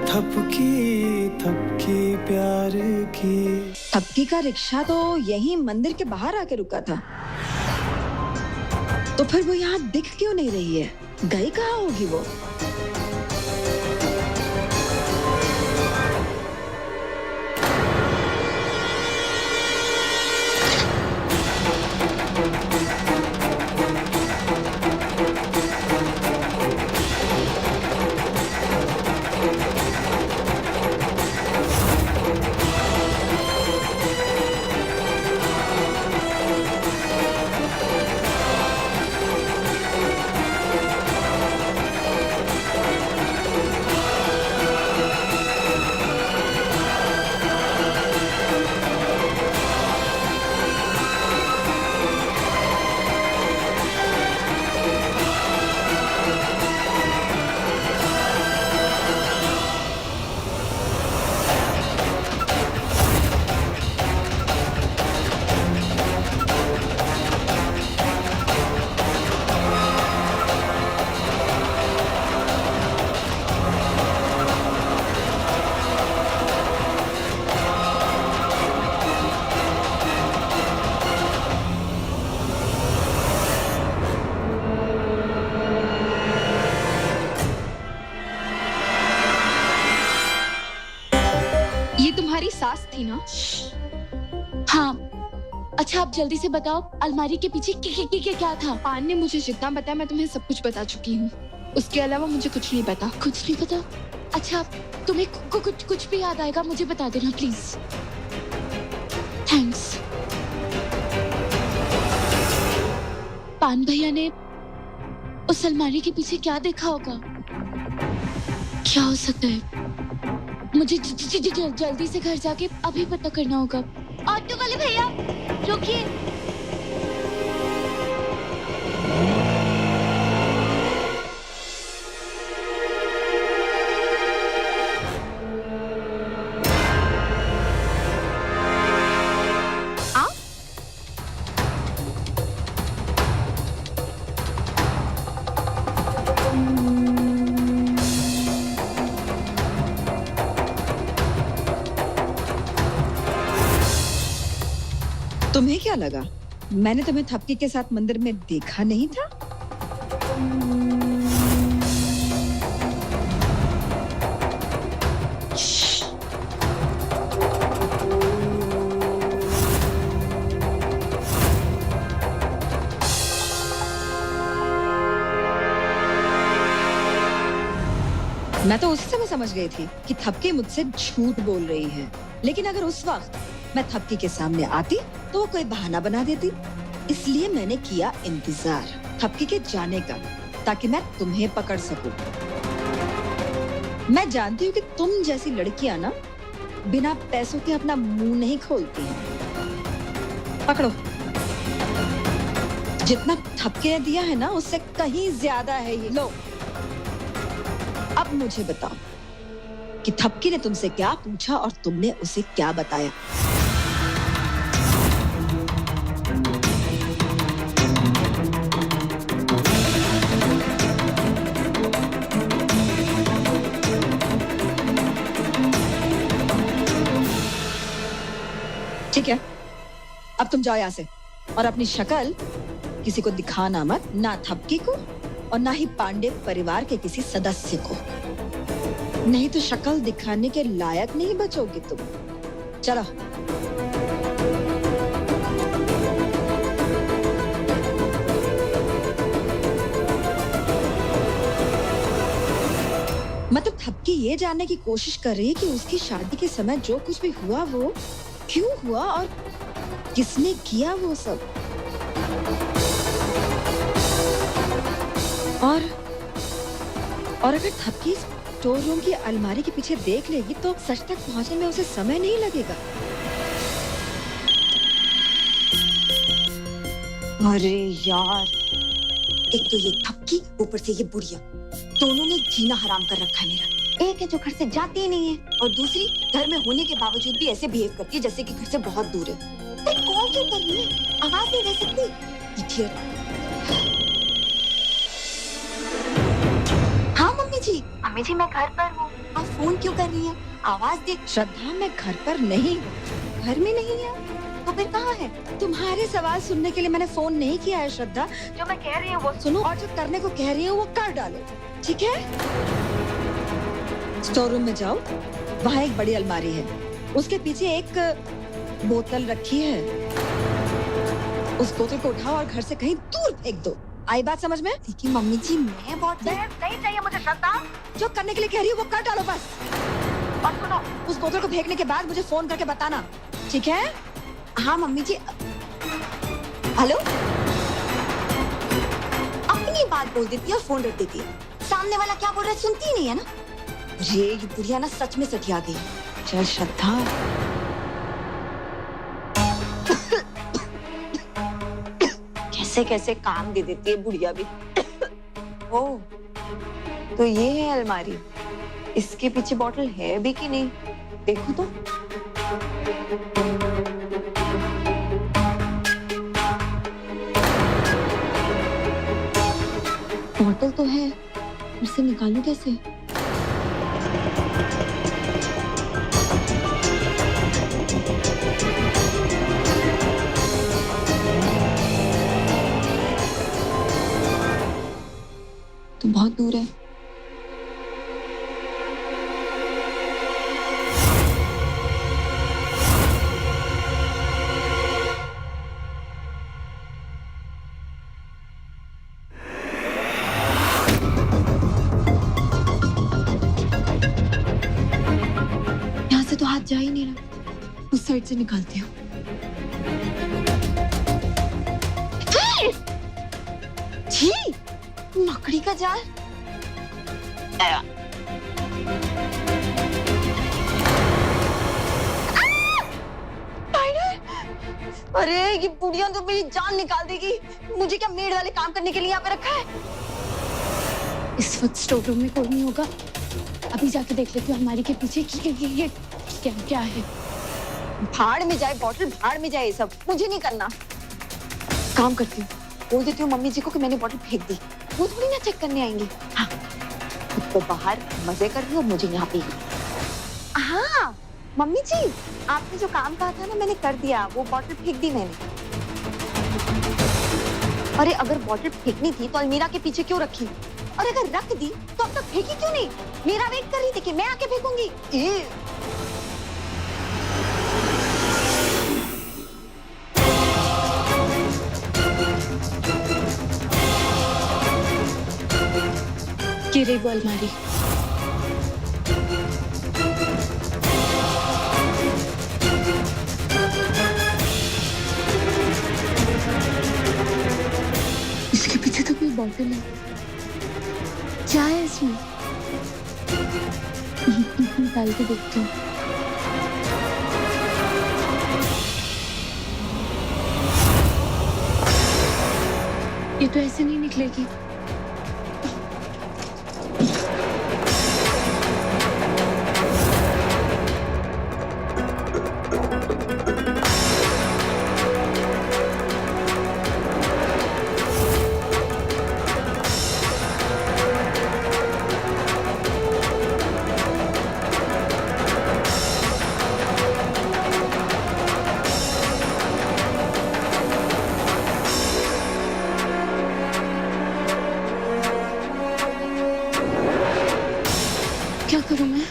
थपकी थपकी प्यार की। थपकी का रिक्शा तो यहीं मंदिर के बाहर आके रुका था, तो फिर वो यहाँ दिख क्यों नहीं रही है? गई कहाँ होगी वो? ये तुम्हारी सास थी ना? हाँ। अच्छा आप जल्दी से बताओ, अलमारी के पीछे क्या था? पान ने मुझे जितना बताया मैं तुम्हें सब कुछ बता चुकी हूँ। उसके अलावा मुझे कुछ नहीं पता। कुछ नहीं पता? अच्छा तुम्हें कुछ भी याद आएगा मुझे बता देना प्लीज। थैंक्स। पान भैया ने उस अलमारी के पीछे क्या देखा होगा? क्या हो सकता है? मुझे जल्दी से घर जाके अभी पता करना होगा। ऑटो वाले भैया रुकिए। तुम्हें क्या लगा मैंने तुम्हें थपकी के साथ मंदिर में देखा नहीं था? मैं तो उसी समय समझ गई थी कि थपकी मुझसे झूठ बोल रही है, लेकिन अगर उस वक्त मैं थपकी के सामने आती तो वो कोई बहाना बना देती। इसलिए मैंने किया इंतजार थपकी के जाने का, ताकि मैं तुम्हें पकड़ सकूं। मैं जानती हूँ कि तुम जैसी लड़कियां ना बिना पैसों के अपना मुंह नहीं खोलती हैं। पकड़ो। जितना थपकी ने दिया है ना उससे कहीं ज्यादा है ये। लो अब मुझे बताओ कि थपकी ने तुमसे क्या पूछा और तुमने उसे क्या बताया? ठीक है, अब तुम जाओ यहाँ से और अपनी शक्ल किसी को दिखाना मत, ना थपकी को और ना ही पांडे परिवार के किसी सदस्य को, नहीं तो शक्ल दिखाने के लायक नहीं बचोगे तुम। चलो। मतलब थपकी ये जानने की कोशिश कर रही है कि उसकी शादी के समय जो कुछ भी हुआ वो क्यों हुआ और किसने किया वो सब। और अगर थपकी स्टोर रूम की अलमारी के पीछे देख लेगी तो सच तक पहुंचने में उसे समय नहीं लगेगा। अरे यार, एक तो ये थपकी, ऊपर से ये बुढ़िया, दोनों ने जीना हराम कर रखा है मेरा। एक है जो घर से जाती ही नहीं है और दूसरी घर में होने के बावजूद भी ऐसे बिहेव करती है जैसे कि घर से बहुत दूर है। कॉल क्यों कर रही है? आवाज नहीं दे सकती? इडियट। हाँ मम्मी जी मैं घर पर हूँ। आप फोन क्यों कर रही हैं? आवाज दे। श्रद्धा, मैं घर पर नहीं हूँ। घर में नहीं है तो फिर कहाँ है? तुम्हारे सवाल सुनने के लिए मैंने फोन नहीं किया है श्रद्धा। जो मैं कह रही हूँ वो सुनो और जो करने को कह रही हूँ वो कर डालो, ठीक है? स्टोर रूम में जाओ, वहाँ एक बड़ी अलमारी है, उसके पीछे एक बोतल रखी है। उस बोतल को उठाओ और घर से कहीं दूर फेंक दो। आई बात समझ में? लेकिन मम्मी जी मैं बहुत नहीं चाहिए मुझे श्रद्धा। जो करने के लिए कह रही हूँ वो कर डालो बस। और सुनो, उस बोतल को फेंकने के बाद मुझे फोन करके बताना, ठीक है? हाँ मम्मी जी। हेलो? अपनी बात बोल देती है और फोन रख देती है। सामने वाला क्या बोल रहा है सुनती ही नहीं है ना। ये बुढ़िया ना सच में सठिया गई। चल श्रद्धा, कैसे कैसे काम दे देती है बुढ़िया भी। ओ, तो ये है अलमारी। इसके पीछे बॉटल है भी कि नहीं, देखो तो। बॉटल तो है, इसे निकालूं कैसे? तो बहुत दूर है। यहाँ से तो हाथ जा ही नहीं रहा, उस साइड से निकालती हूँ। छी, मकड़ी का जाल। अरे ये बुढ़िया तो मेरी जान निकाल देगी। मुझे क्या मेड वाले काम करने के लिए यहाँ पे रखा है? इस वक्त स्टोर रूम में कोई नहीं होगा, अभी जाके देख लेती हूँ हमारी के पीछे ये क्या है। भाड़ में जाए बॉटल, भाड़ में जाए ये सब, मुझे नहीं करना। काम करती हूँ, बोल देती हूँ मम्मी जी को कि मैंने बॉटल फेंक दी। वो थोड़ी ना चेक करने आएंगे। हाँ, खुद तो बाहर मजे कर रही हो, मुझे यहाँ पे। हाँ मम्मी जी, आपने जो काम कहा था ना मैंने कर दिया, वो बॉटल फेंक दी मैंने। अरे अगर बॉटल फेंकनी थी तो अलमीरा के पीछे क्यों रखी? और अगर रख दी तो अब तक फेंकी क्यों नहीं? मेरा वेट कर रही थी कि मैं आके फेंकूंगी। ये रही वो अलमारी। इसके पीछे तो कोई बॉटल है, क्या है इसमें? निकाल के देखती हूँ। ये तो ऐसे नहीं निकलेगी। क्या करूं मैं?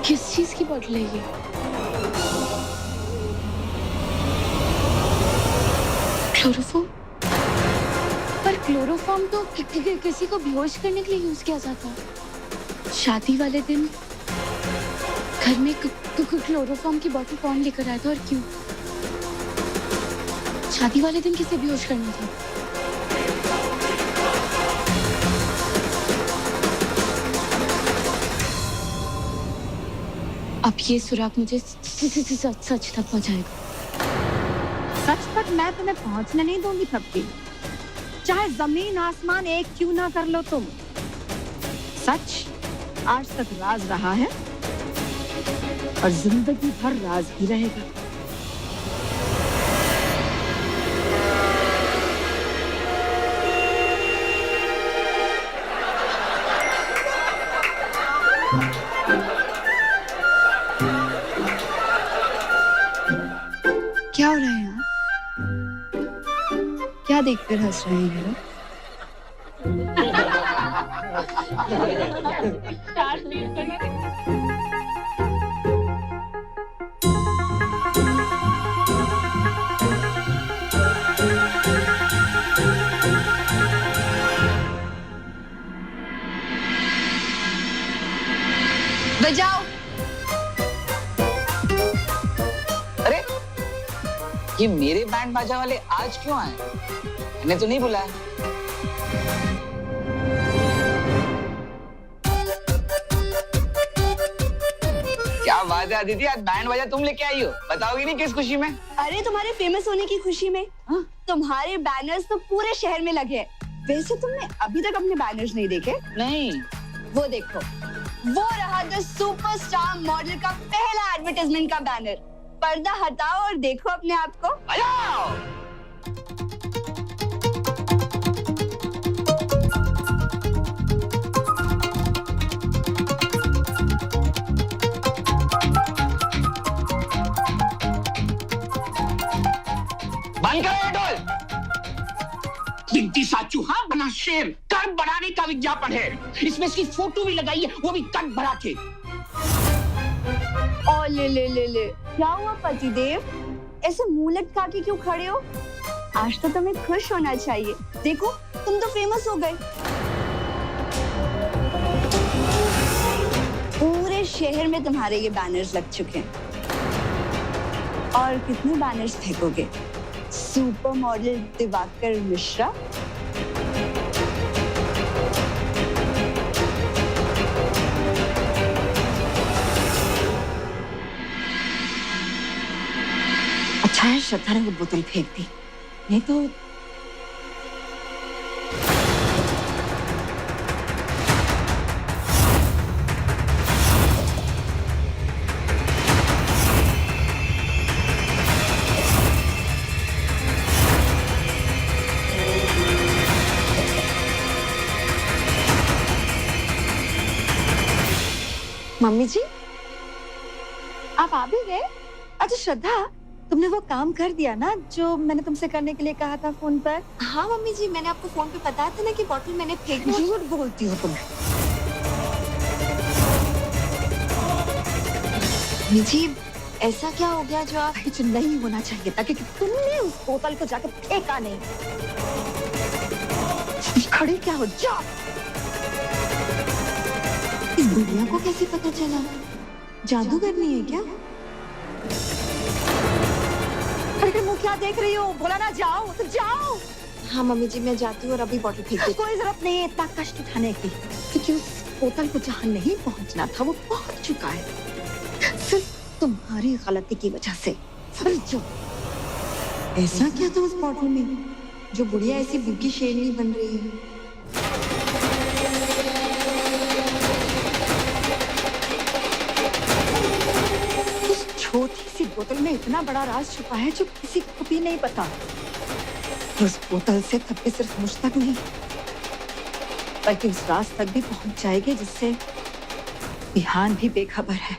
किस चीज की बॉटल है ये? क्लोरोफॉर्म? पर क्लोरोफॉर्म तो किसी को बेहोश करने के लिए यूज किया जाता है। शादी वाले दिन घर में क्लोरोफॉर्म की बोतल कौन लेकर आया था और क्यों? शादी वाले दिन किसे बेहोश करना था? अब ये सुराग मुझे सच तक पहुंचाएगा। सच तक मैं तुम्हें पहुंचने नहीं दूंगी थपकी, चाहे जमीन आसमान एक क्यों ना कर लो तुम। सच आज तक राज रहा है और जिंदगी भर राज ही रहेगा। क्या हो रहा है यहाँ? क्या देखकर हंस रहे हैं लोग? बजाओ। अरे ये मेरे बैंड बाजा वाले आज क्यों आए? मैंने तो नहीं बुलाया। क्या बात है अदिति, आज बैंड बाजा तुम लेके आई हो, बताओगी नहीं किस खुशी में? अरे तुम्हारे फेमस होने की खुशी में। हाँ? तुम्हारे बैनर्स तो पूरे शहर में लगे हैं। वैसे तुमने अभी तक अपने बैनर्स नहीं देखे? नहीं। वो देखो, वो रहा द सुपरस्टार मॉडल का पहला एडवर्टाइजमेंट का बैनर। पर्दा हटाओ और देखो अपने आप को। बजाओ। बंद करो ये ढोल। बिनती साचू हाँ बना शेर, कट बढ़ाने का विज्ञापन है। इसमें इसकी फोटो भी लगाई है, वो भी कट बढ़ा के। ओ ले। क्या हुआ पतिदेव, ऐसे मुंह लटका के क्यों खड़े हो? आज तो तुम्हें खुश होना चाहिए। देखो तुम तो फेमस हो गए। पूरे शहर में तुम्हारे ये बैनर्स लग चुके हैं। और कितने बैनर्स फेंकोगे? Super model Diwakar Mishra. अच्छा है श्रद्धा ने वो बोतल फेंक दी, नहीं तो मम्मी जी आप आ भी गए? अच्छा श्रद्धा, तुमने वो काम कर दिया ना जो मैंने तुमसे करने के लिए कहा था फोन पर? हाँ मम्मी जी, मैंने आपको फोन पे बताया था ना कि बॉटल मैंने फेंक दी। झूठ बोलती हो तुम। मम्मी जी ऐसा क्या हो गया जो आप? कुछ नहीं होना चाहिए था क्योंकि तुमने उस बोतल को जाकर फेंका नहीं। खड़ी क्या हो, जाओ। इस बुढ़िया को कैसे पता चला? जादू करनी है क्या? अरे मुंह क्या देख रही हो? बोला ना जाओ तो जाओ। हाँ मम्मी जी मैं जाती हूँ और अभी बॉटल फेंक देती हूँ। कोई जरूरत नहीं है इतना कष्ट उठाने की, क्योंकि उस बोतल को जहाँ नहीं पहुँचना था वो पहुँच चुका है, सिर्फ तुम्हारी गलती की वजह से। समझो ऐसा क्या था उस बॉटल में जो बुढ़िया ऐसी भूखी शेरनी बन रही है? छोटी सी बोतल में इतना बड़ा राज छुपा है जो किसी को भी नहीं पता। उस बोतल से थप्पी सिर्फ मुझ तक नहीं बल्कि उस राज तक भी पहुंच जाएगी जिससे विहान भी बेखबर है।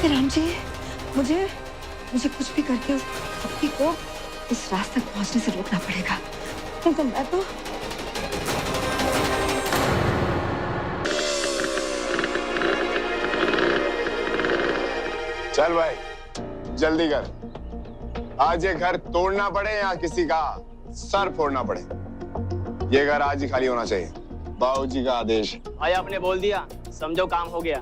राम जी मुझे कुछ भी करके उस थप्पी को इस राज तक पहुंचने से रोकना पड़ेगा, क्योंकि मैं तो चल भाई जल्दी कर। आज ये घर तोड़ना पड़े या किसी का सर फोड़ना पड़े, ये घर आज ही खाली होना चाहिए। बाबूजी का आदेश। भाई आपने बोल दिया, समझो काम हो गया।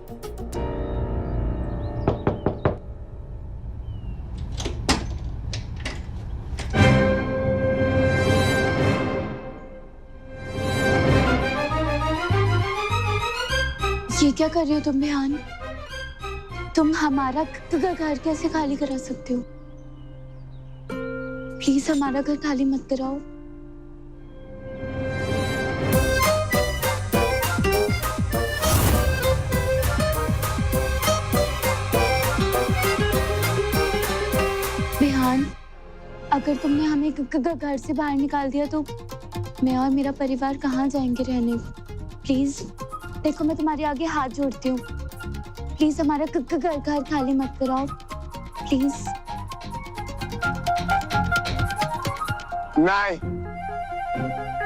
ये क्या कर रहे हो तुम बिहान? तुम हमारा घर कैसे खाली करा सकते हो? प्लीज हमारा घर खाली मत कराओ। बिहान, अगर तुमने हमें घर से बाहर निकाल दिया तो मैं और मेरा परिवार कहाँ जाएंगे रहने? प्लीज देखो, मैं तुम्हारे आगे हाथ जोड़ती हूँ। प्लीज हमारा घर खाली मत कराओ, प्लीज। नहीं,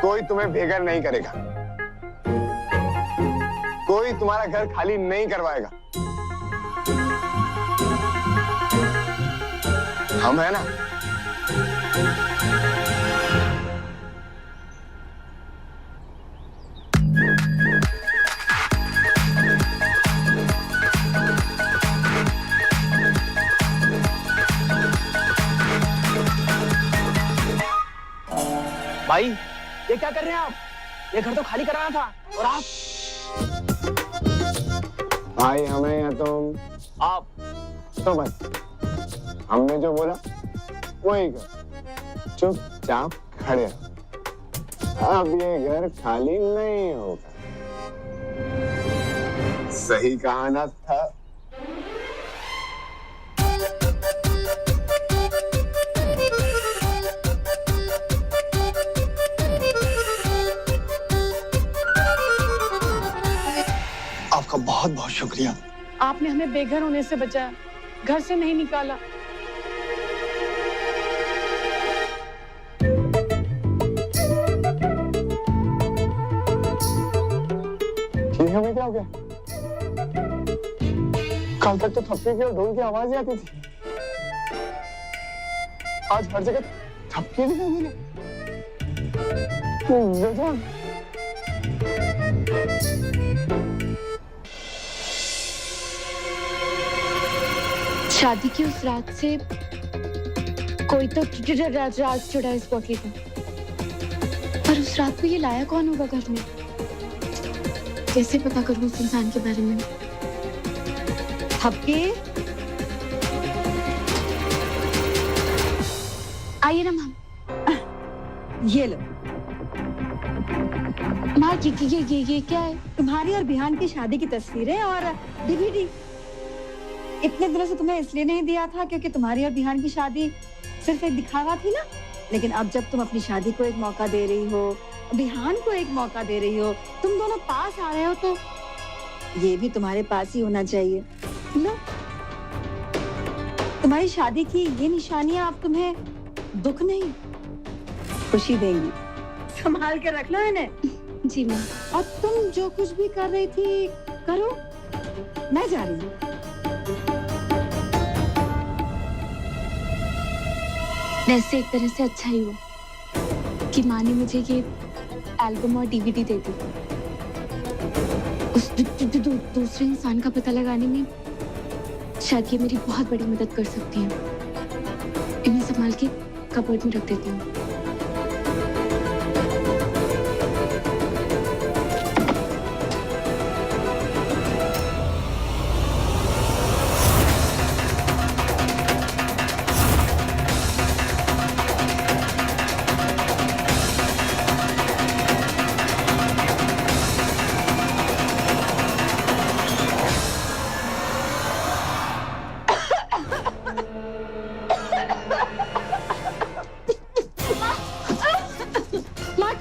कोई तुम्हें बेघर नहीं करेगा, कोई तुम्हारा घर खाली नहीं करवाएगा। हम है ना। भाई ये क्या कर रहे हैं आप? ये घर तो खाली कराना था और आप भाई हमें या तुम आप तो बस हमने जो बोला वही कर, चुपचाप खड़े रहो। अब ये घर खाली नहीं होगा। सही कहा ना था? आपका बहुत बहुत शुक्रिया। आपने हमें बेघर होने से बचाया, घर से नहीं निकाला। ये हमें क्या हो गया? कल तक तो थप्पी की और ढोल की आवाज आती थी, आज हर जगह थप्पी दिखाई दे रही। शादी की उस रात से कोई तो राज जुड़ा इस पोटली को, पर उस रात को ये लाया कौन होगा घर में? कैसे पता करूं उस इंसान के बारे में? थपकी, आइए ना माँ। ये लो। माँ ये क्या है? तुम्हारी और बिहान की शादी की तस्वीरें और डीवीडी। इतने दिनों से तुम्हें इसलिए नहीं दिया था क्योंकि तुम्हारी और बिहान की शादी सिर्फ एक दिखावा थी ना, लेकिन अब जब तुम अपनी शादी को एक मौका दे रही हो, बिहान को एक मौका दे रही हो, तुम दोनों पास आ रहे हो, तो ये भी तुम्हारे पास ही होना चाहिए। लो, तुम्हारी शादी की ये निशानियां अब तुम्हें दुख नहीं, खुशी देंगी। संभाल के रख लो इन्हें। जी माँ। और तुम जो कुछ भी कर रही थी करो, मैं जा रही हूँ। वैसे एक तरह से अच्छा ही हुआ कि माँ ने मुझे ये एल्बम और डीवीडी दे दी। उस दूसरे इंसान का पता लगाने में शायद ये मेरी बहुत बड़ी मदद कर सकती है। इन्हें संभाल के कबर्ड में रख देती हूँ।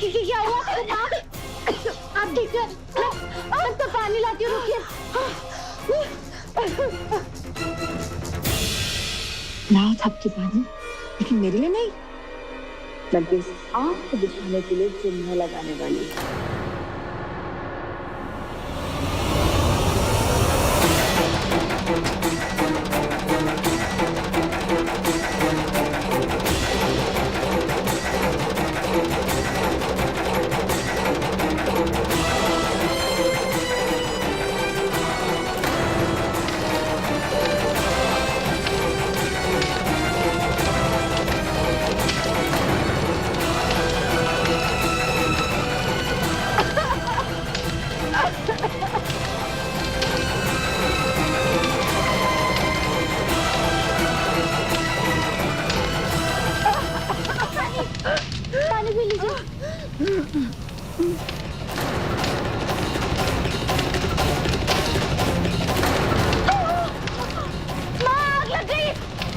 क्या हुआ? आप ठीक है? मैं तो पानी लाती हूँ, रुकिए। लाओ थपकी पानी, लेकिन मेरे लिए नहीं, बल्कि इस आँख को बुझाने के लिए जो मैं लगाने वाली हूँ।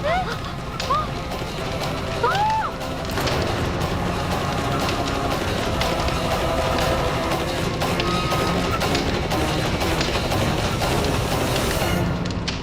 आ,